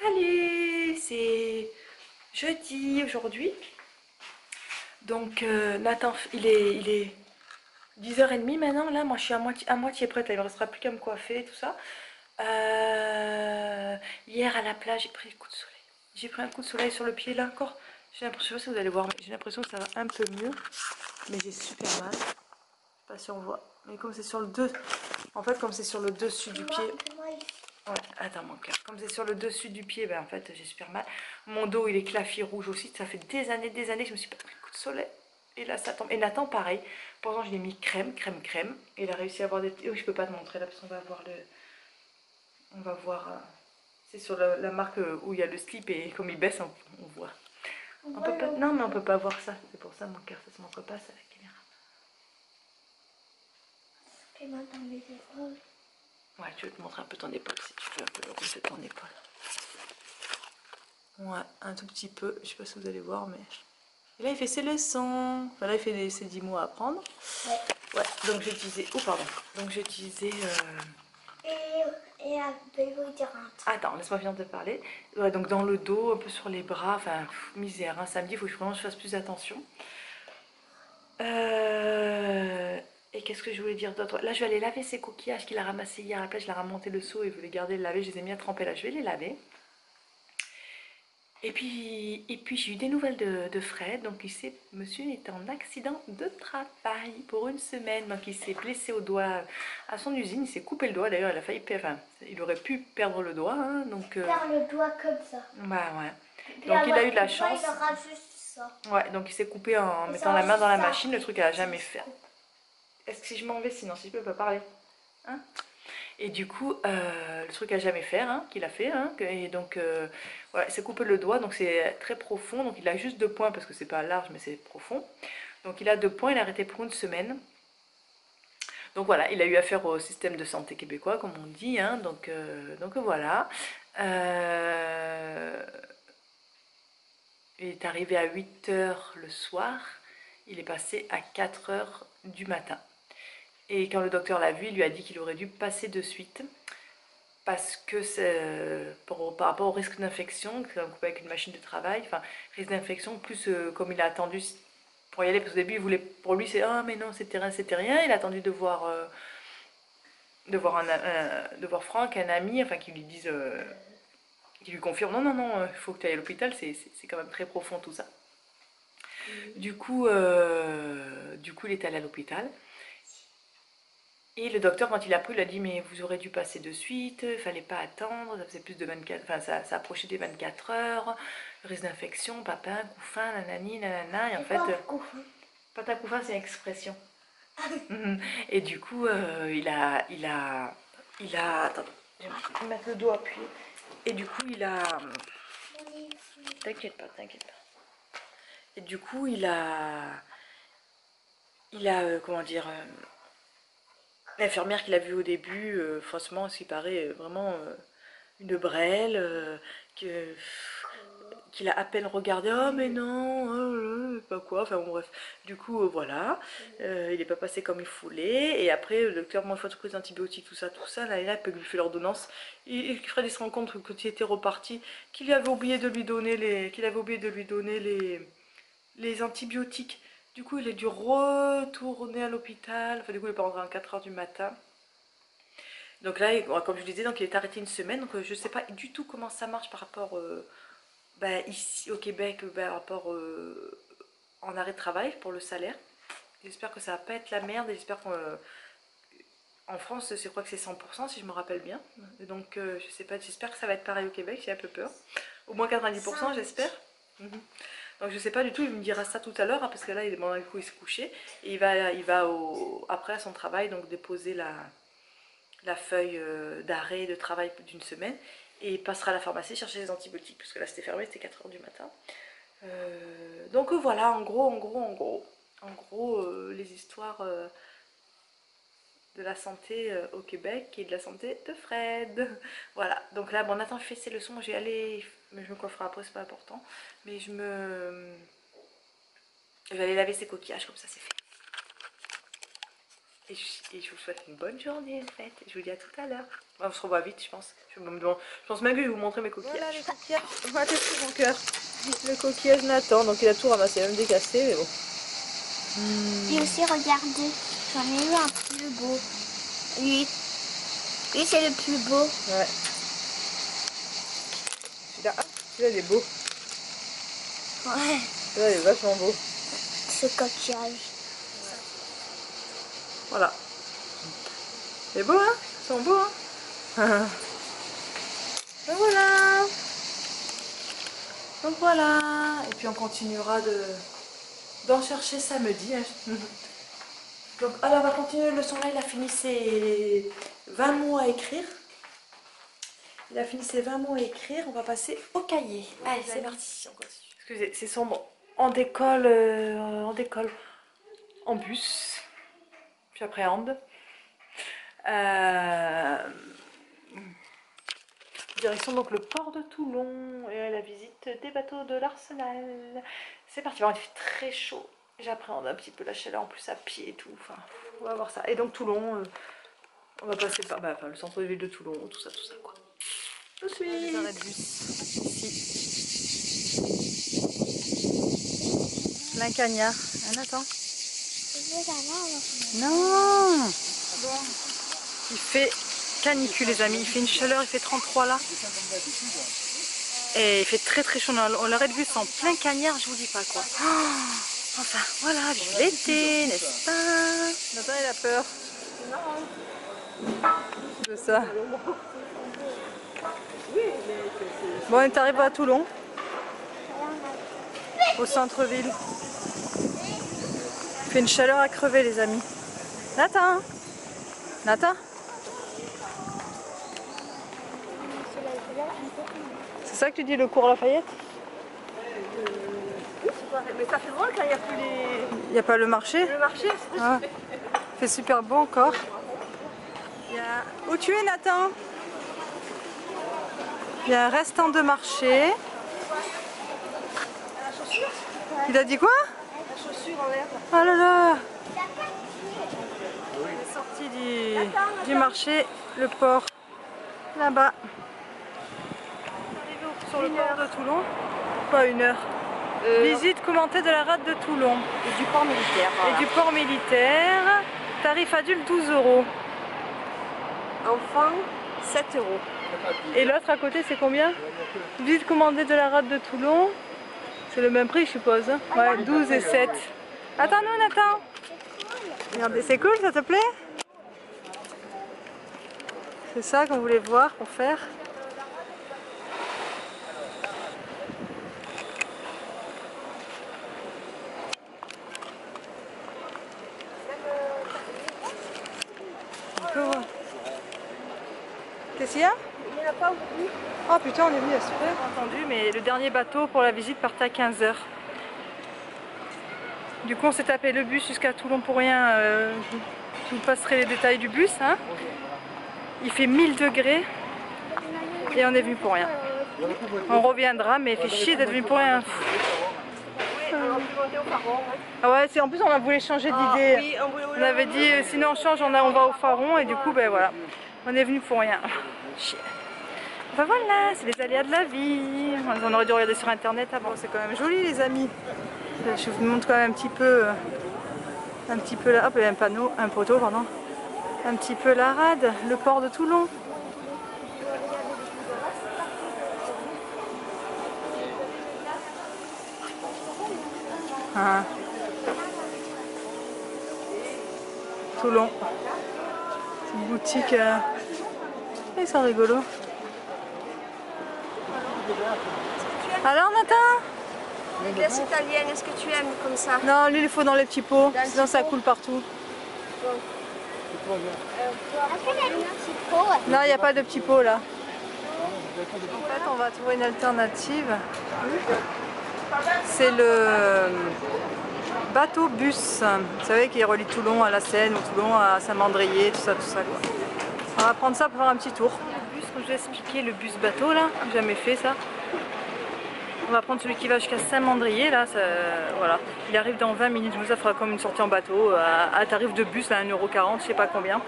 Salut, c'est jeudi aujourd'hui. Donc Nathan, il est 10h30 maintenant. Là, moi je suis à moitié prête. Là, il me restera plus qu'à me coiffer et tout ça. Hier à la plage, j'ai pris un coup de soleil. J'ai pris un coup de soleil sur le pied là encore. J'ai l'impression, je sais pas si vous allez voir, mais j'ai l'impression que ça va un peu mieux. Mais j'ai super mal. Je sais pas si on voit. Mais comme c'est sur le deux, en fait, comme c'est sur le dessus du pied. Ouais, attends mon cœur. Comme c'est sur le dessus du pied, ben en fait j'ai super mal. Mon dos il est claffi rouge aussi. Ça fait des années que je me suis pas pris de coup de soleil. Et là ça tombe. Et Nathan pareil. Pourtant je lui ai mis crème. Et il a réussi à avoir des... Oh, je peux pas te montrer là parce qu'on va voir le... On va voir... C'est sur la marque où il y a le slip et comme il baisse on voit. On peut pas... Non mais on peut pas voir ça. C'est pour ça mon cœur ça se montre pas ça à la caméra. Et maintenant les épaules. Ouais, je vais te montrer un peu ton épaule si tu veux un peu remonter ton épaule. Ouais, un tout petit peu. Je sais pas si vous allez voir, mais... Et là, il fait ses leçons. Enfin, là, il fait ses 10 mots à apprendre. Ouais. Ouais, donc j'ai utilisé... Oh, pardon. Donc j'ai utilisé... Et je vais vous dire un truc. Attends, laisse-moi finir de te parler. Ouais, donc dans le dos, un peu sur les bras. Enfin, misère. Hein. Samedi, il faut que vraiment je fasse plus attention. Et qu'est-ce que je voulais dire d'autre? Là, je vais aller laver ces coquillages qu'il a ramassés hier à la plage. Il a remonté le seau et voulait garder le laver. Je les ai mis à tremper là. Je vais les laver. Et puis j'ai eu des nouvelles de Fred. Donc monsieur était en accident de travail pour une semaine. Donc il s'est blessé au doigt à son usine. Il s'est coupé le doigt. D'ailleurs, il a failli perdre. Enfin, il aurait pu perdre le doigt. Hein, donc, Faire le doigt comme ça. bah ouais. Puis Donc il a eu de la une fois, chance. il aura juste ça. Ouais, donc il s'est coupé en Et mettant ça la main dans la aussi, ça machine. Le après. truc, elle a jamais fait. Est-ce que si je m'en vais, sinon si je peux pas parler, hein? Et du coup, le truc à jamais faire, hein, qu'il a fait, hein, et donc voilà, il s'est coupé le doigt, donc c'est très profond, donc il a juste 2 points parce que c'est pas large mais c'est profond. Donc il a 2 points, il a arrêté pour une semaine. Donc voilà, il a eu affaire au système de santé québécois, comme on dit, hein, donc voilà. Il est arrivé à 8h le soir, il est passé à 4h du matin. Et quand le docteur l'a vu, il lui a dit qu'il aurait dû passer de suite parce que c'est par rapport au risque d'infection, coupé avec une machine de travail, enfin risque d'infection, plus comme il a attendu pour y aller, parce qu'au début il voulait, pour lui c'est ah mais non c'était rien, il a attendu de voir Franck, un ami, enfin qui lui dise, qui lui confirme non, il faut que tu ailles à l'hôpital, c'est quand même très profond tout ça. Du coup il est allé à l'hôpital. Et le docteur, quand il a pris, il a dit mais vous aurez dû passer de suite, il fallait pas attendre, ça faisait plus de 24, enfin ça approchait des 24 heures, risque d'infection, papin, couffin, nanani, nanana, et en fait, patin couffin c'est une expression. Et du coup, attends, je vais mettre le dos appuyé. Et du coup, t'inquiète pas. Et du coup, comment dire, l'infirmière qu'il a vue au début, franchement, ce qui paraît vraiment une brêle, que, qu'il a à peine regardé, oh mais non, pas quoi, enfin bon bref. Du coup, voilà, il n'est pas passé comme il voulait, et après, le docteur, moi, une fois pris des antibiotiques, tout ça, là, il peut lui faire l'ordonnance, et Fred, il se rend compte que quand il était reparti, qu'il avait oublié de lui donner les antibiotiques. Du coup, il a dû retourner à l'hôpital. Enfin, du coup, il est pas rentré à 4h du matin. Donc là, comme je disais, donc il est arrêté une semaine. Donc je ne sais pas du tout comment ça marche par rapport ici au Québec, par rapport en arrêt de travail pour le salaire. J'espère que ça va pas être la merde. J'espère qu'en France, je crois que c'est 100% si je me rappelle bien. Et donc je sais pas, j'espère que ça va être pareil au Québec. J'ai un peu peur. Au moins 90%, j'espère. Donc je sais pas du tout, il me dira ça tout à l'heure, hein, parce que là, du coup, il se couchait. Et il va après à son travail, donc déposer la feuille d'arrêt de travail d'une semaine. Et il passera à la pharmacie chercher les antibiotiques, parce que là, c'était fermé, c'était 4h du matin. Donc voilà, en gros, les histoires de la santé au Québec et de la santé de Fred. Voilà, donc là, bon, Nathan fait ses leçons, j'ai allé, mais je me coifferai après, c'est pas important. Mais je vais aller laver ses coquillages, comme ça c'est fait. Et je vous souhaite une bonne journée en fait. Je vous dis à tout à l'heure. On se revoit vite je pense. Je pense même que je vais vous montrer mes coquillages. Voilà les coquillages. Voilà mon cœur. Le coquillage Nathan. Donc il a tout ramassé, même décassé mais bon. Et aussi regardez, j'en ai eu un plus beau. Lui c'est le plus beau. Ouais. Celui-là il est beau. Ouais. Celui-là il est vachement beau. Ce coquillage. Voilà. C'est beau hein? Ils sont beaux hein? Et voilà. Donc voilà. Et puis on continuera d'en chercher samedi. Hein. Donc alors on va continuer le son là. Il a fini ses 20 mots à écrire. Il a fini ses 20 mots à écrire. On va passer au cahier. Allez c'est parti. On continue. Excusez, c'est sombre. On décolle, en bus. J'appréhende. Direction donc le port de Toulon et la visite des bateaux de l'Arsenal. C'est parti, il fait très chaud. J'appréhende un petit peu la chaleur en plus à pied et tout. Enfin, on va voir ça. Et donc Toulon, on va passer par le centre de ville de Toulon, tout ça quoi. Je suis. Les arrêts de bus ici. Plein cagnard. Ah, attends. Non. Bon. Il fait canicule les amis, il fait une chaleur, il fait 33 là. Et il fait très chaud. L'arrêt de bus en plein cagnard, je vous dis pas quoi. Oh, enfin voilà, vive l'été, n'est-ce pas? Nathan il a peur. De ça. Bon, on est arrivé à Toulon. Au centre-ville. Il fait une chaleur à crever les amis. Nathan. Nathan. C'est ça que tu dis le cours Lafayette? Mais ça fait loin quand il n'y a plus les... Il n'y a pas le marché? Le marché, ah. Il fait super beau encore. Où tu es Nathan? Il y a un restant de marché. Il a dit quoi? La chaussure en l'air. Oh là là. On est sorti du marché, le port, là-bas. Sur le port de Toulon. Pas une heure. Visite commentée de la rade de Toulon. Et du port militaire. Voilà. Et du port militaire. Tarif adulte 12 €. Enfant 7 €. Et l'autre à côté c'est combien? Visite commandée de la rade de Toulon. C'est le même prix je suppose. Hein, ouais, 12 et 7. Attends-nous Nathan. Regardez, c'est cool, ça te plaît? C'est ça qu'on voulait voir pour faire. Qu'est-ce qu'il y a? Il n'y en a pas beaucoup. Oh putain, on est venu à super. Entendu, mais le dernier bateau pour la visite partait à 15 h. Du coup, on s'est tapé le bus jusqu'à Toulon pour rien. Je vous passerai les détails du bus. Hein. Il fait 1000 degrés et on est venu pour rien. On reviendra, mais il fait chier d'être venu pour rien. Ah ouais, en plus on voulait changer d'idée. Oui, on avait dit sinon on change, on va au Pharon et du coup ben voilà, on est venu pour rien. Chier. Enfin voilà, c'est les aléas de la vie. On aurait dû regarder sur internet avant. C'est quand même joli les amis. Je vous montre quand même un petit peu là. Hop, il y a un poteau, pardon. Un petit peu la rade, le port de Toulon. Ah. Toulon. C'est une boutique. Ils sont rigolos. Alors Nathan? Les glaces italiennes, est-ce que tu aimes comme ça? Non, lui il faut dans les petits pots, sinon ça coule partout. Non, il n'y a pas de petits pots là. En fait, on va trouver une alternative. C'est le bateau bus. Vous savez, qui relie Toulon à la Seine ou Toulon à Saint-Mandrier, tout ça quoi. On va prendre ça pour faire un petit tour. Le bus, comme je l'ai expliqué, le bus bateau là, j'ai jamais fait ça. On va prendre celui qui va jusqu'à Saint-Mandrier, là, voilà. Il arrive dans 20 minutes, ça fera comme une sortie en bateau, à tarif de bus, là, 1,40 €, je sais pas combien.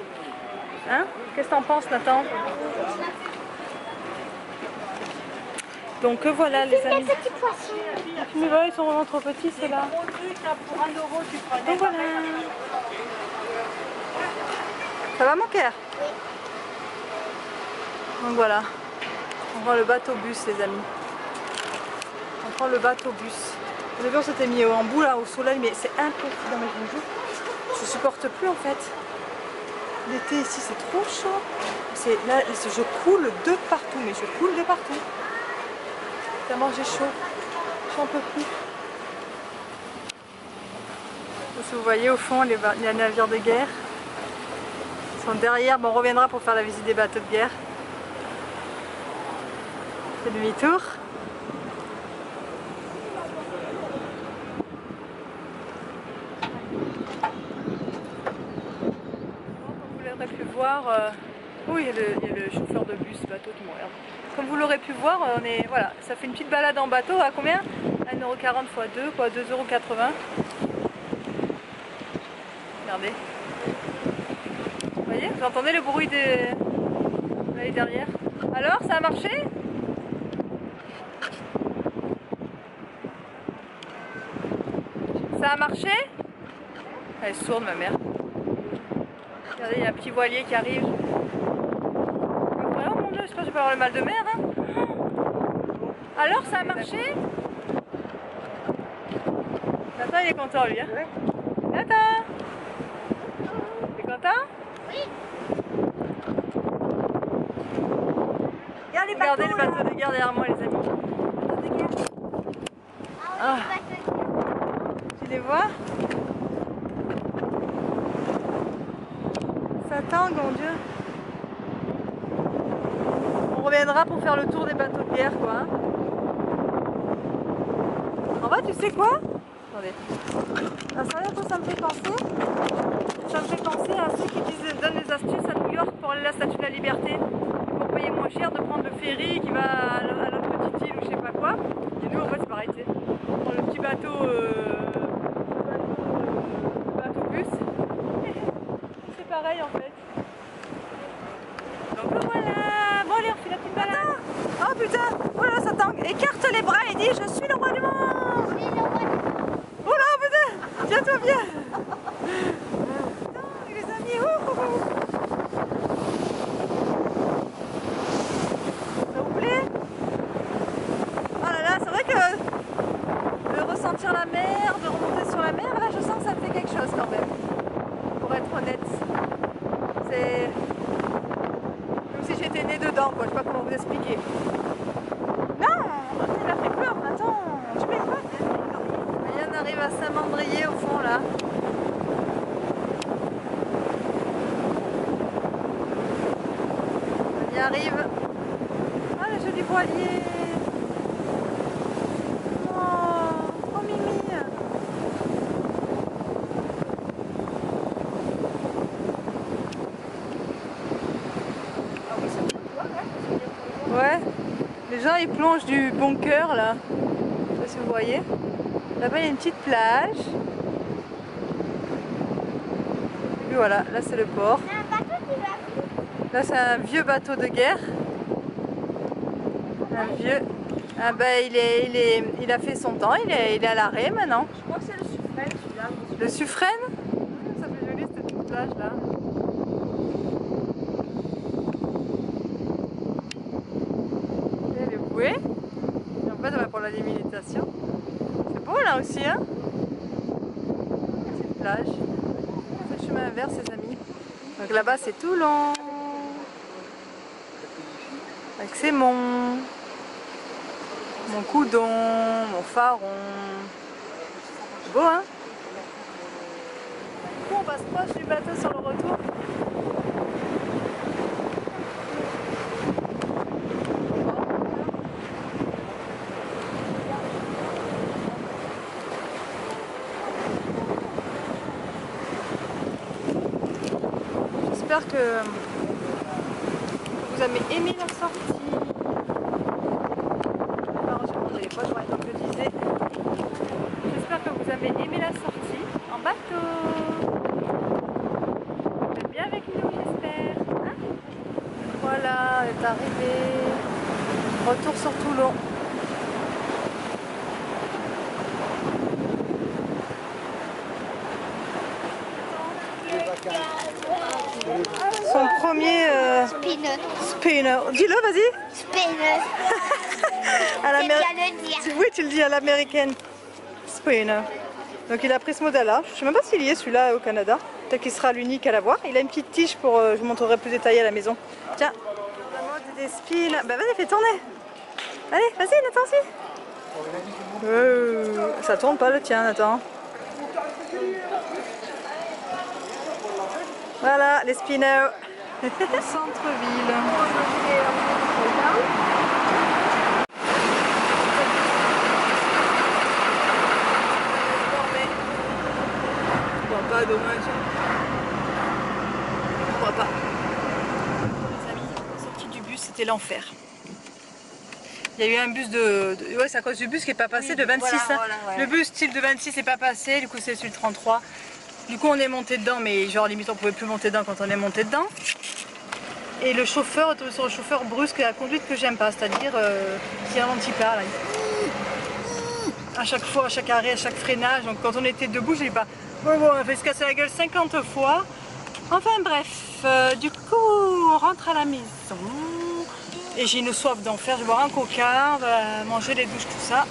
Hein? Qu'est-ce que t'en penses, Nathan? Donc voilà les amis. Petit poisson. Mais voilà, ils sont vraiment trop petits, c'est là. Pour 1 € tu prenais. Donc voilà. Ça va mon cœur? Oui. Donc voilà. On prend le bateau bus les amis. On prend le bateau bus. Au début on s'était mis en bout là au soleil, mais c'est impossible. Non, mais je supporte plus en fait. L'été ici c'est trop chaud. Là je coule de partout, mais je coule de partout. Tellement j'ai chaud. J'en peux plus. Si vous voyez au fond les navires de guerre. Ils sont derrière. Bon, on reviendra pour faire la visite des bateaux de guerre. C'est demi-tour. Vous l'aurez pu voir, oui, il y a le chauffeur de bus bateau qui me regarde. Comme vous l'aurez pu voir, voilà, ça fait une petite balade en bateau à combien? 1,40 € x 2, quoi, 2,80 €. Regardez. Vous voyez, vous entendez le bruit des... Vous voyez derrière. Alors, ça a marché? Ça a marché? Elle est sourde ma mère. Regardez, il y a un petit voilier qui arrive. Oh mon dieu, j'espère que je vais pas avoir le mal de mer. Hein. Alors, ça a marché? Nathan, il est content lui. Hein. Nathan, t'es content? Oui. Regardez le bateau de guerre derrière moi les amis. Ah. Tu les vois? Ça tangue mon dieu. On reviendra pour faire le tour des bateaux de guerre quoi. Hein. En vrai tu sais quoi? Attendez. Ça me fait penser. Ça me fait penser à ceux qui donnent des astuces à New York pour aller à la Statue de la Liberté. Pour payer moins cher de prendre le ferry qui va à l'autre petite île ou je sais pas quoi. Et nous en fait c'est pareil, tu sais. On prend le petit bateau, bateau bus. C'est pareil en fait. Donc voilà. Bon allez on fait la petite balade. Oh putain. Oh là ça tangue. Écarte les bras et dis je suis le roi du monde. Oh là putain. Tiens-toi bien. Les amis. Ça vous plaît? Oh là là, c'est vrai que de ressentir la mer, de remonter sur la mer, là je sens que ça me fait quelque chose quand même. Pour être honnête. C'est comme si j'étais née dedans quoi, je sais pas comment vous expliquer. Non, il a fait peur, attends, tu m'aimes pas? Et on arrive à Saint-Mandrier au fond là. On y arrive. Ah le joli voilier. Oh Mimi. Ouais. Les gens ils plongent du bunker là. Je sais pas si vous voyez. Là-bas il y a une petite plage. Et puis voilà, là c'est le port. Là c'est un vieux bateau de guerre. Un vieux. Ah ben il a fait son temps, il est à l'arrêt maintenant. Je crois que c'est le suffrage celui-là. Le Suffren? Ça fait joli cette petite plage là. Et les bouées. Et en fait on va pour la délimitation. C'est beau là aussi hein. Petite plage. C'est le chemin inverse les amis. Donc là-bas c'est Toulon. Avec ses monts. Mon coudon, mon faron. C'est beau hein. Du coup on passe proche du bateau sur le retour. J'espère que vous avez aimé la sortie. Alors, je vais prendre les poches, ouais. comme je disais, j'espère que vous avez aimé la sortie en bateau. Vous êtes bien avec nous, j'espère. Hein? Voilà, on est arrivé. Retour sur Toulon. Son premier spinner. Dis-le, vas-y. Spinner. À C'est bien le dire. Oui, tu le dis à l'américaine. Spinner. Donc il a pris ce modèle-là. Je ne sais même pas s'il y est celui-là au Canada. Peut-être qu'il sera l'unique à l'avoir. Il a une petite tige pour. Je vous montrerai plus détaillé à la maison. Tiens. La mode des spinners. Bah vas-y, fais tourner. Allez, vas-y, Nathan, si. Ça tourne pas le tien, Nathan. Voilà, les spinners. Au centre-ville. On voit pas, dommage. On voit pas. Les amis, sortie du bus, c'était l'enfer. Il y a eu un bus ouais, c'est à cause du bus qui n'est pas passé de 26. voilà, Hein. voilà, ouais. Le bus style de 26 n'est pas passé, du coup c'est celui de 33. Du coup on est monté dedans, mais genre limite on pouvait plus monter dedans quand on est monté dedans. Et le chauffeur, on est tombé sur le chauffeur brusque et la conduite que j'aime pas, c'est-à-dire qui ralentit pas. Là. À chaque fois, à chaque arrêt, à chaque freinage. Donc quand on était debout, je dis pas, bon, on a fait se casser la gueule 50 fois. Enfin bref, du coup on rentre à la maison. Et j'ai une soif d'enfer, je vais boire un coca, on va manger les douches, tout ça.